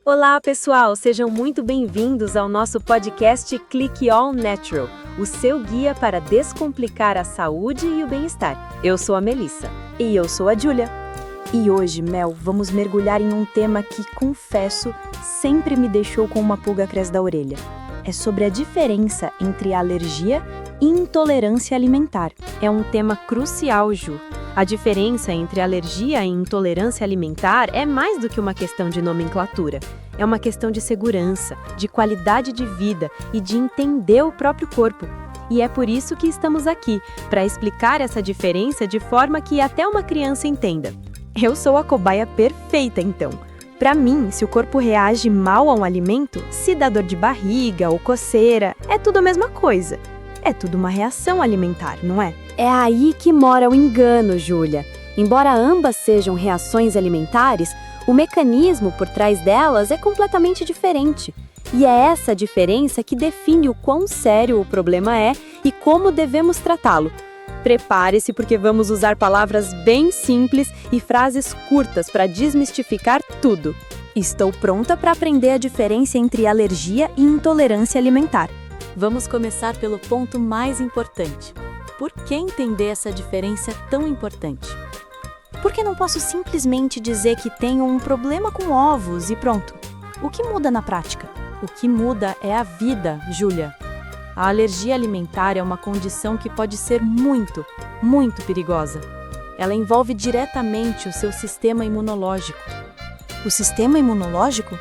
Olá, pessoal! Sejam muito bem-vindos ao nosso podcast Click All Natural, o seu guia para descomplicar a saúde e o bem-estar. Eu sou a Melissa. E eu sou a Júlia. E hoje, Mel, vamos mergulhar em um tema que, confesso, sempre me deixou com uma pulga atrás da orelha. É sobre a diferença entre alergia e intolerância alimentar. É um tema crucial, Ju. A diferença entre alergia e intolerância alimentar é mais do que uma questão de nomenclatura. É uma questão de segurança, de qualidade de vida e de entender o próprio corpo. E é por isso que estamos aqui, para explicar essa diferença de forma que até uma criança entenda. Eu sou a cobaia perfeita, então. Para mim, se o corpo reage mal a um alimento, se dá dor de barriga ou coceira, é tudo a mesma coisa. É tudo uma reação alimentar, não é? É aí que mora o engano, Júlia. Embora ambas sejam reações alimentares, o mecanismo por trás delas é completamente diferente. E é essa diferença que define o quão sério o problema é e como devemos tratá-lo. Prepare-se porque vamos usar palavras bem simples e frases curtas para desmistificar tudo. Estou pronta para aprender a diferença entre alergia e intolerância alimentar. Vamos começar pelo ponto mais importante. Por que entender essa diferença é tão importante? Porque não posso simplesmente dizer que tenho um problema com ovos e pronto. O que muda na prática? O que muda é a vida, Júlia. A alergia alimentar é uma condição que pode ser muito, muito perigosa. Ela envolve diretamente o seu sistema imunológico. O sistema imunológico?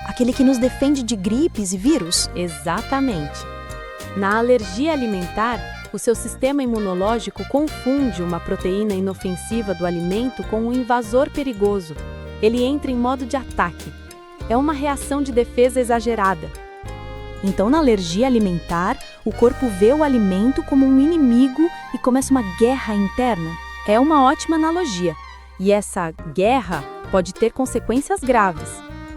Aquele que nos defende de gripes e vírus? Exatamente. Na alergia alimentar, o seu sistema imunológico confunde uma proteína inofensiva do alimento com um invasor perigoso. Ele entra em modo de ataque. É uma reação de defesa exagerada. Então, na alergia alimentar, o corpo vê o alimento como um inimigo e começa uma guerra interna? É uma ótima analogia. E essa guerra pode ter consequências graves.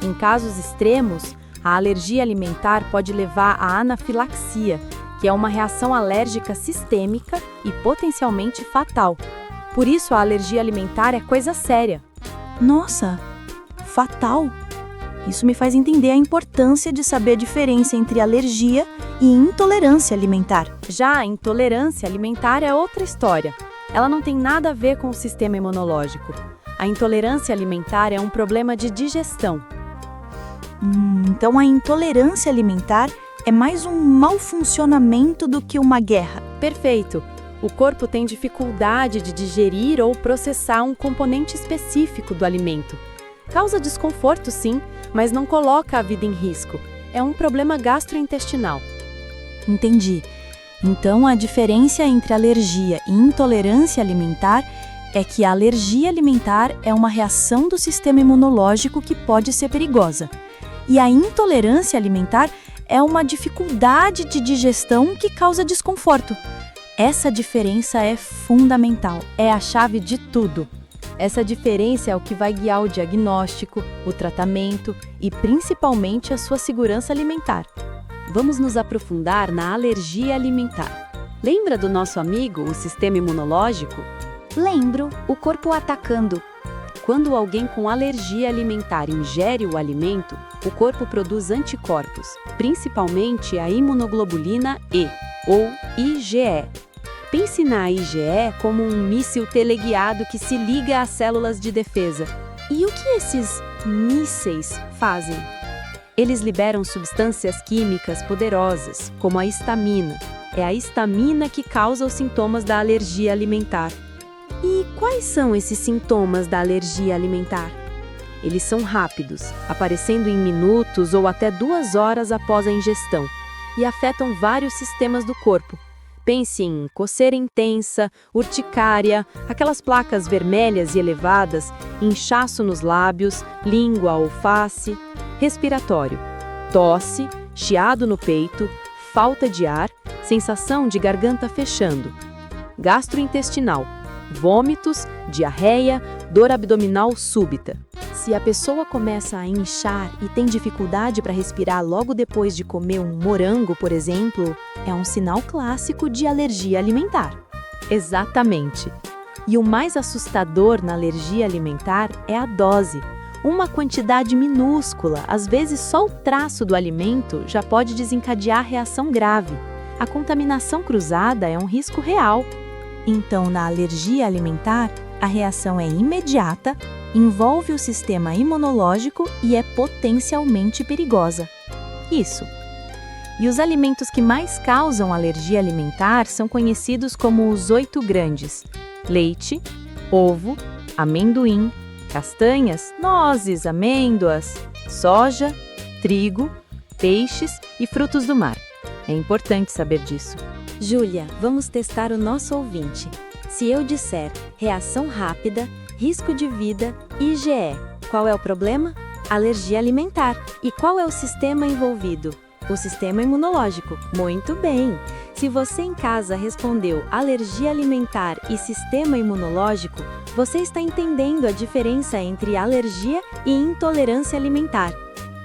Em casos extremos, a alergia alimentar pode levar à anafilaxia, que é uma reação alérgica sistêmica e potencialmente fatal. Por isso, a alergia alimentar é coisa séria. Nossa, fatal! Isso me faz entender a importância de saber a diferença entre alergia e intolerância alimentar. Já a intolerância alimentar é outra história. Ela não tem nada a ver com o sistema imunológico. A intolerância alimentar é um problema de digestão. Então a intolerância alimentar é mais um mau funcionamento do que uma guerra. Perfeito. O corpo tem dificuldade de digerir ou processar um componente específico do alimento. Causa desconforto, sim, mas não coloca a vida em risco. É um problema gastrointestinal. Entendi. Então, a diferença entre alergia e intolerância alimentar é que a alergia alimentar é uma reação do sistema imunológico que pode ser perigosa. E a intolerância alimentar é uma dificuldade de digestão que causa desconforto. Essa diferença é fundamental, é a chave de tudo. Essa diferença é o que vai guiar o diagnóstico, o tratamento e principalmente a sua segurança alimentar. Vamos nos aprofundar na alergia alimentar. Lembra do nosso amigo, o sistema imunológico? Lembro, o corpo atacando. Quando alguém com alergia alimentar ingere o alimento, o corpo produz anticorpos, principalmente a imunoglobulina E, ou IgE. Pense na IgE como um míssil teleguiado que se liga às células de defesa. E o que esses mísseis fazem? Eles liberam substâncias químicas poderosas, como a histamina. É a histamina que causa os sintomas da alergia alimentar. E quais são esses sintomas da alergia alimentar? Eles são rápidos, aparecendo em minutos ou até 2 horas após a ingestão, e afetam vários sistemas do corpo. Pense em coceira intensa, urticária, aquelas placas vermelhas e elevadas, inchaço nos lábios, língua ou face, respiratório, tosse, chiado no peito, falta de ar, sensação de garganta fechando, gastrointestinal, vômitos, diarreia, dor abdominal súbita. Se a pessoa começa a inchar e tem dificuldade para respirar logo depois de comer um morango, por exemplo, é um sinal clássico de alergia alimentar. Exatamente. E o mais assustador na alergia alimentar é a dose. Uma quantidade minúscula, às vezes só o traço do alimento, já pode desencadear reação grave. A contaminação cruzada é um risco real. Então, na alergia alimentar, a reação é imediata, envolve o sistema imunológico e é potencialmente perigosa. Isso. E os alimentos que mais causam alergia alimentar são conhecidos como os 8 grandes: leite, ovo, amendoim, castanhas, nozes, amêndoas, soja, trigo, peixes e frutos do mar. É importante saber disso. Júlia, vamos testar o nosso ouvinte. Se eu disser reação rápida, risco de vida, IgE, qual é o problema? Alergia alimentar. E qual é o sistema envolvido? O sistema imunológico. Muito bem! Se você em casa respondeu alergia alimentar e sistema imunológico, você está entendendo a diferença entre alergia e intolerância alimentar.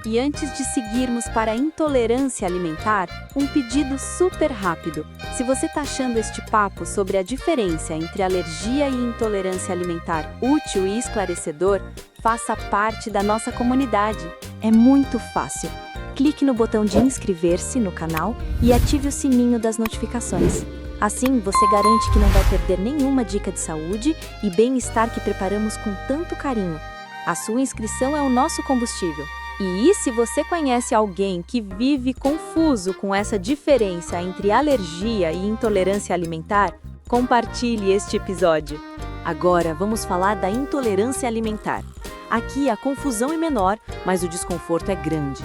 E antes de seguirmos para a intolerância alimentar, um pedido super rápido. Se você está achando este papo sobre a diferença entre alergia e intolerância alimentar útil e esclarecedor, faça parte da nossa comunidade. É muito fácil. Clique no botão de inscrever-se no canal e ative o sininho das notificações. Assim, você garante que não vai perder nenhuma dica de saúde e bem-estar que preparamos com tanto carinho. A sua inscrição é o nosso combustível. E se você conhece alguém que vive confuso com essa diferença entre alergia e intolerância alimentar, compartilhe este episódio. Agora vamos falar da intolerância alimentar. Aqui a confusão é menor, mas o desconforto é grande.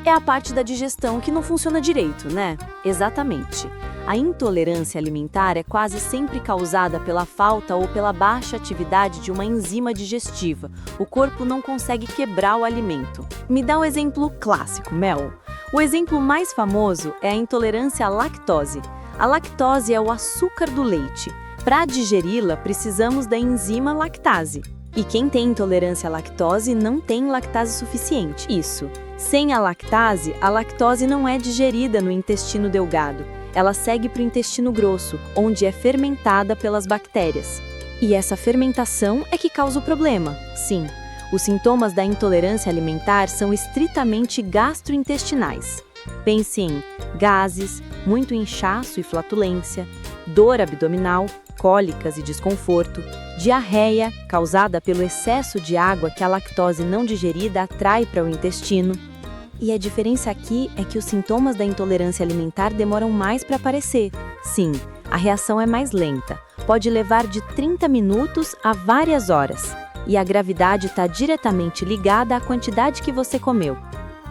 É a parte da digestão que não funciona direito, né? Exatamente. A intolerância alimentar é quase sempre causada pela falta ou pela baixa atividade de uma enzima digestiva. O corpo não consegue quebrar o alimento. Me dá um exemplo clássico, Mel. O exemplo mais famoso é a intolerância à lactose. A lactose é o açúcar do leite. Para digeri-la, precisamos da enzima lactase. E quem tem intolerância à lactose não tem lactase suficiente. Isso. Sem a lactose não é digerida no intestino delgado. Ela segue para o intestino grosso, onde é fermentada pelas bactérias. E essa fermentação é que causa o problema. Sim, os sintomas da intolerância alimentar são estritamente gastrointestinais. Pense em gases, muito inchaço e flatulência, dor abdominal, cólicas e desconforto, diarreia, causada pelo excesso de água que a lactose não digerida atrai para o intestino. E a diferença aqui é que os sintomas da intolerância alimentar demoram mais para aparecer. Sim, a reação é mais lenta. Pode levar de 30 minutos a várias horas. E a gravidade está diretamente ligada à quantidade que você comeu.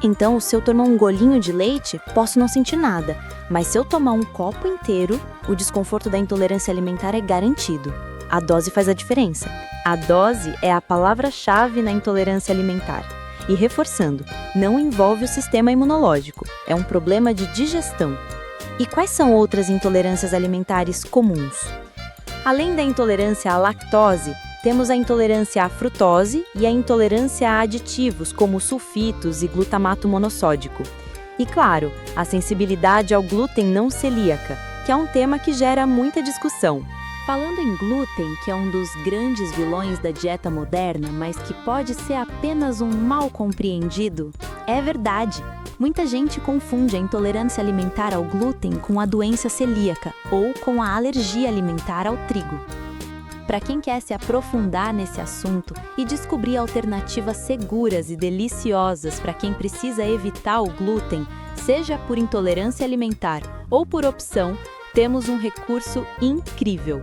Então, se eu tomar um golinho de leite, posso não sentir nada. Mas se eu tomar um copo inteiro, o desconforto da intolerância alimentar é garantido. A dose faz a diferença. A dose é a palavra-chave na intolerância alimentar. E reforçando, não envolve o sistema imunológico, é um problema de digestão. E quais são outras intolerâncias alimentares comuns? Além da intolerância à lactose, temos a intolerância à frutose e a intolerância a aditivos como sulfitos e glutamato monossódico. E claro, a sensibilidade ao glúten não celíaca, que é um tema que gera muita discussão. Falando em glúten, que é um dos grandes vilões da dieta moderna, mas que pode ser apenas um mal compreendido, é verdade. Muita gente confunde a intolerância alimentar ao glúten com a doença celíaca ou com a alergia alimentar ao trigo. Para quem quer se aprofundar nesse assunto e descobrir alternativas seguras e deliciosas para quem precisa evitar o glúten, seja por intolerância alimentar ou por opção, temos um recurso incrível.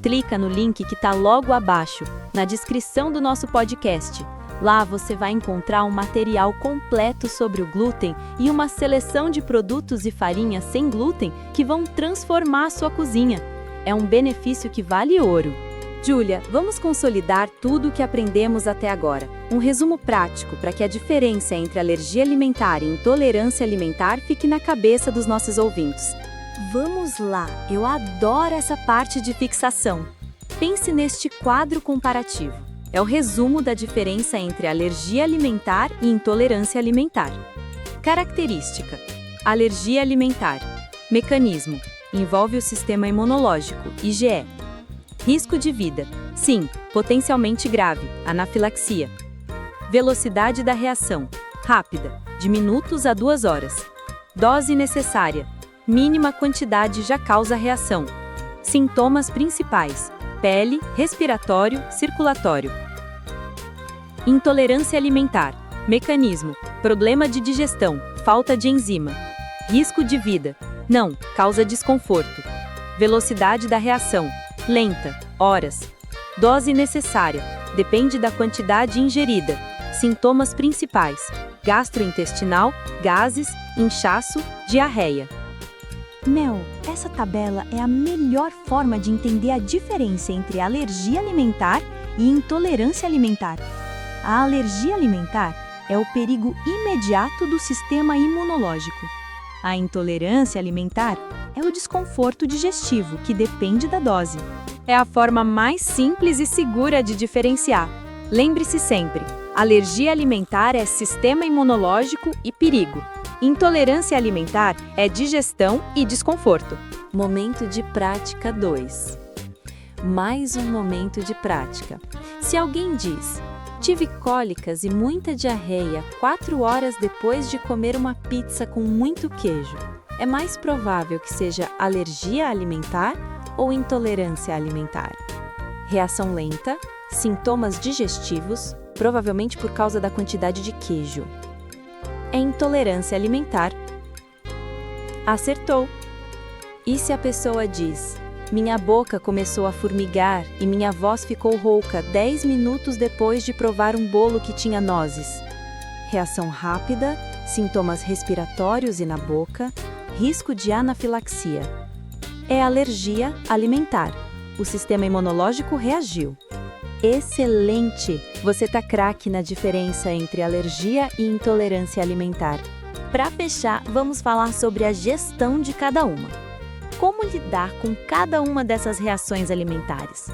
Clica no link que está logo abaixo, na descrição do nosso podcast. Lá você vai encontrar um material completo sobre o glúten e uma seleção de produtos e farinhas sem glúten que vão transformar a sua cozinha. É um benefício que vale ouro. Júlia, vamos consolidar tudo o que aprendemos até agora. Um resumo prático para que a diferença entre alergia alimentar e intolerância alimentar fique na cabeça dos nossos ouvintes. Vamos lá, eu adoro essa parte de fixação. Pense neste quadro comparativo. É o resumo da diferença entre alergia alimentar e intolerância alimentar. Característica: alergia alimentar. Mecanismo: envolve o sistema imunológico, IgE. Risco de vida: sim, potencialmente grave, anafilaxia. Velocidade da reação: rápida, de minutos a 2 horas. Dose necessária: mínima quantidade já causa reação. Sintomas principais: pele, respiratório, circulatório. Intolerância alimentar: mecanismo: problema de digestão, falta de enzima. Risco de vida: não, causa desconforto. Velocidade da reação: lenta, horas. Dose necessária: depende da quantidade ingerida. Sintomas principais: gastrointestinal, gases, inchaço, diarreia. Mel, essa tabela é a melhor forma de entender a diferença entre alergia alimentar e intolerância alimentar. A alergia alimentar é o perigo imediato do sistema imunológico. A intolerância alimentar é o desconforto digestivo, que depende da dose. É a forma mais simples e segura de diferenciar. Lembre-se sempre, alergia alimentar é sistema imunológico e perigo. Intolerância alimentar é digestão e desconforto. Momento de prática 2. Mais um momento de prática. Se alguém diz: tive cólicas e muita diarreia 4 horas depois de comer uma pizza com muito queijo, é mais provável que seja alergia alimentar ou intolerância alimentar? Reação lenta, sintomas digestivos, provavelmente por causa da quantidade de queijo. É intolerância alimentar. Acertou! E se a pessoa diz: minha boca começou a formigar e minha voz ficou rouca 10 minutos depois de provar um bolo que tinha nozes? Reação rápida, sintomas respiratórios e na boca, risco de anafilaxia. É alergia alimentar. O sistema imunológico reagiu. Excelente! Você tá craque na diferença entre alergia e intolerância alimentar. Para fechar, vamos falar sobre a gestão de cada uma. Como lidar com cada uma dessas reações alimentares?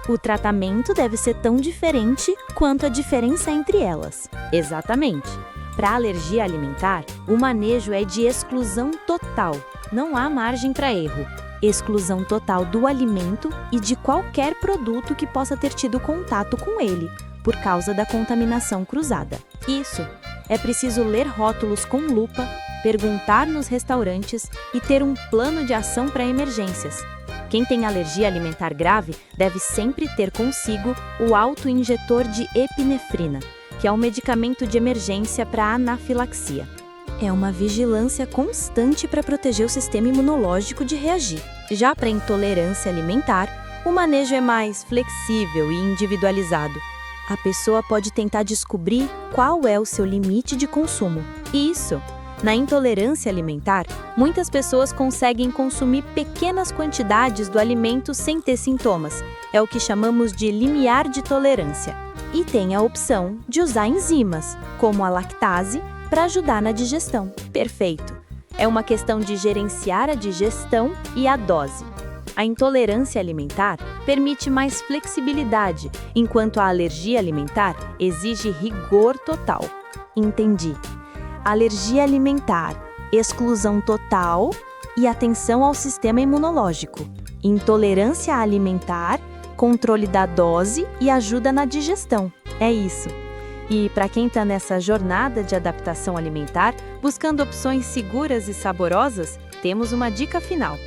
O tratamento deve ser tão diferente quanto a diferença entre elas. Exatamente. Para alergia alimentar, o manejo é de exclusão total. Não há margem para erro. Exclusão total do alimento e de qualquer produto que possa ter tido contato com ele, por causa da contaminação cruzada. Isso. É preciso ler rótulos com lupa, perguntar nos restaurantes e ter um plano de ação para emergências. Quem tem alergia alimentar grave deve sempre ter consigo o autoinjetor de epinefrina, que é um medicamento de emergência para anafilaxia. É uma vigilância constante para proteger o sistema imunológico de reagir. Já para intolerância alimentar, o manejo é mais flexível e individualizado. A pessoa pode tentar descobrir qual é o seu limite de consumo. Isso! Na intolerância alimentar, muitas pessoas conseguem consumir pequenas quantidades do alimento sem ter sintomas. É o que chamamos de limiar de tolerância. E tem a opção de usar enzimas, como a lactase, para ajudar na digestão. Perfeito! É uma questão de gerenciar a digestão e a dose. A intolerância alimentar permite mais flexibilidade, enquanto a alergia alimentar exige rigor total. Entendi. Alergia alimentar, exclusão total e atenção ao sistema imunológico. Intolerância alimentar, controle da dose e ajuda na digestão. É isso. E para quem está nessa jornada de adaptação alimentar, buscando opções seguras e saborosas, temos uma dica final.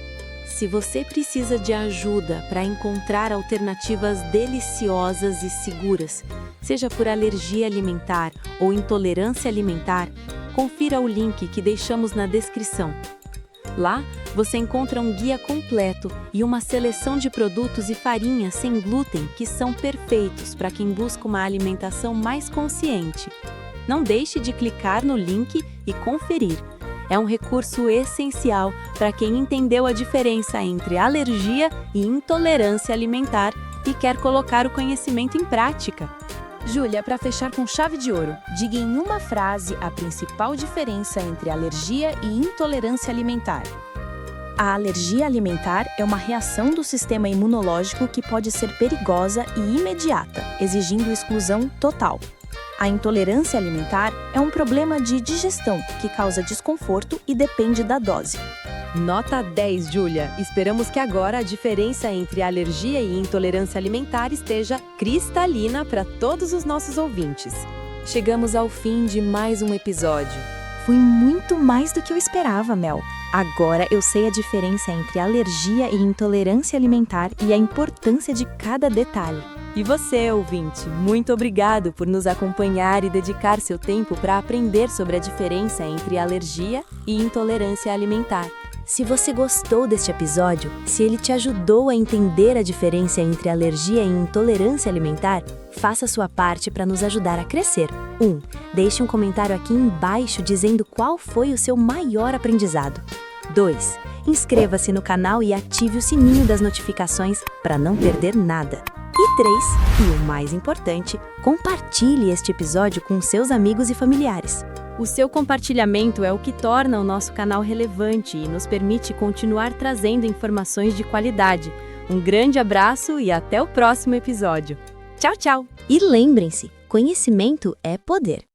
Se você precisa de ajuda para encontrar alternativas deliciosas e seguras, seja por alergia alimentar ou intolerância alimentar, confira o link que deixamos na descrição. Lá, você encontra um guia completo e uma seleção de produtos e farinhas sem glúten que são perfeitos para quem busca uma alimentação mais consciente. Não deixe de clicar no link e conferir. É um recurso essencial para quem entendeu a diferença entre alergia e intolerância alimentar e quer colocar o conhecimento em prática. Júlia, para fechar com chave de ouro, diga em uma frase a principal diferença entre alergia e intolerância alimentar. A alergia alimentar é uma reação do sistema imunológico que pode ser perigosa e imediata, exigindo exclusão total. A intolerância alimentar é um problema de digestão que causa desconforto e depende da dose. Nota 10, Júlia! Esperamos que agora a diferença entre alergia e intolerância alimentar esteja cristalina para todos os nossos ouvintes. chegamos ao fim de mais um episódio. Foi muito mais do que eu esperava, Mel. Agora eu sei a diferença entre alergia e intolerância alimentar e a importância de cada detalhe. E você, ouvinte, muito obrigado por nos acompanhar e dedicar seu tempo para aprender sobre a diferença entre alergia e intolerância alimentar. Se você gostou deste episódio, se ele te ajudou a entender a diferença entre alergia e intolerância alimentar, faça sua parte para nos ajudar a crescer. 1. Deixe um comentário aqui embaixo dizendo qual foi o seu maior aprendizado. 2. Inscreva-se no canal e ative o sininho das notificações para não perder nada. E 3. E o mais importante, compartilhe este episódio com seus amigos e familiares. O seu compartilhamento é o que torna o nosso canal relevante e nos permite continuar trazendo informações de qualidade. Um grande abraço e até o próximo episódio. Tchau, tchau! E lembrem-se, conhecimento é poder.